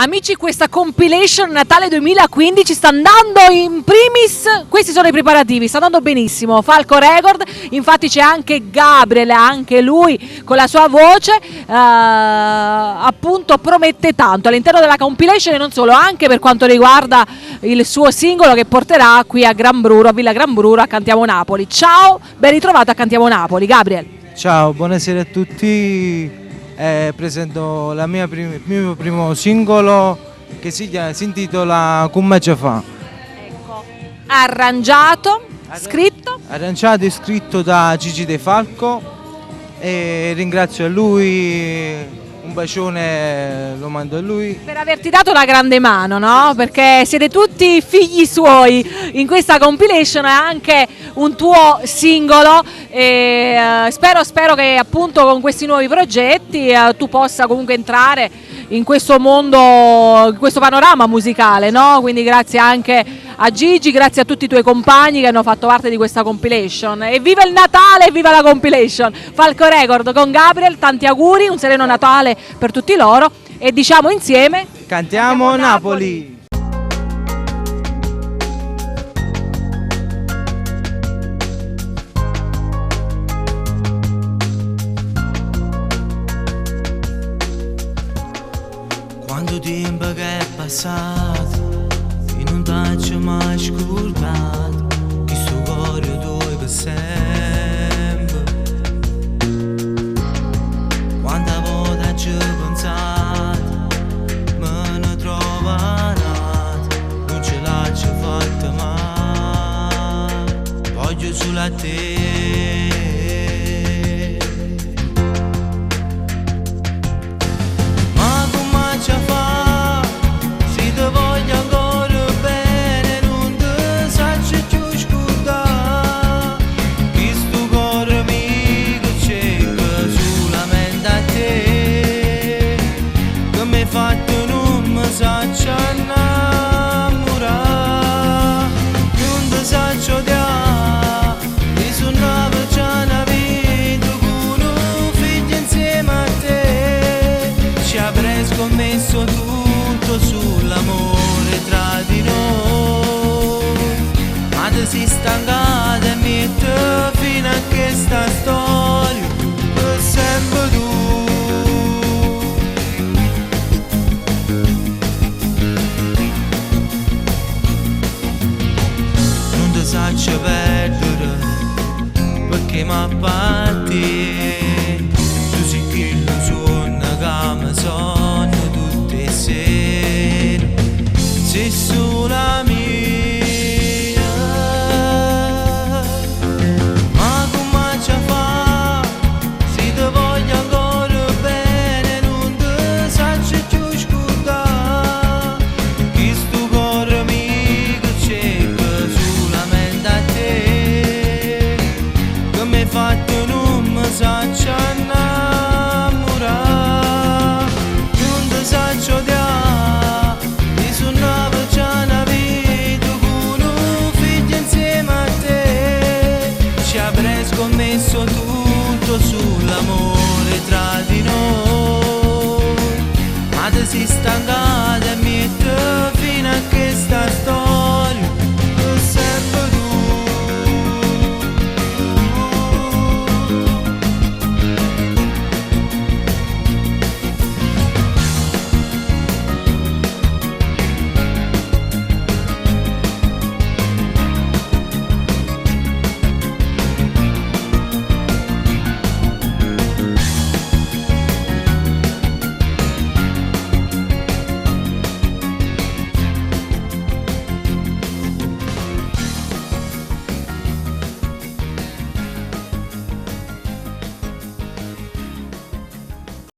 Amici, questa compilation Natale 2015 sta andando in primis, questi sono i preparativi, sta andando benissimo, Falco Record, infatti c'è anche Gabriel, anche lui con la sua voce, appunto promette tanto all'interno della compilation e non solo, anche per quanto riguarda il suo singolo che porterà qui a Gran Bruro, a Villa Gran Bruro, a Cantiamo Napoli. Ciao, ben ritrovato a Cantiamo Napoli, Gabriel. Ciao, buonasera a tutti. Presento il mio primo singolo che si intitola Come ci fa. Ecco, arrangiato e scritto da Gigi De Falco e ringrazio a lui, un bacione lo mando a lui. Per averti dato la grande mano, no? Perché siete tutti figli suoi in questa compilation, è anche un tuo singolo e spero che appunto con questi nuovi progetti tu possa comunque entrare in questo mondo, in questo panorama musicale, no? Quindi grazie anche a Gigi, grazie a tutti i tuoi compagni che hanno fatto parte di questa compilation. E viva il Natale e viva la compilation! Falco Record con Gabriel, tanti auguri, un sereno Natale per tutti loro e diciamo insieme Cantiamo Napoli! Quanto tempo che è passato e non t'ho mai scordato che sto cuore tuo per sempre. Quanta volta ci ho pensato me ne trovo nato, non ce l'ho fatta mai, voglio solo a te. Scommesso tutto sull'amore tra di noi, ma ti sei stancata e mette fino a questa storia per sempre tu. Non ti saccio perdere perché mi appatti, tu sei che lo suona che mi so. Sei sola mia, ma come ci fa? Se ti voglio ancora bene non ti saccio più scordare che sto cuore mio cerca solamente a te, che mi hai fatto non mi saccio innamorare, non ti saccio di scommesso tutto sull'amore tra di noi, ma ti sei stancata e mette fino a questa storia.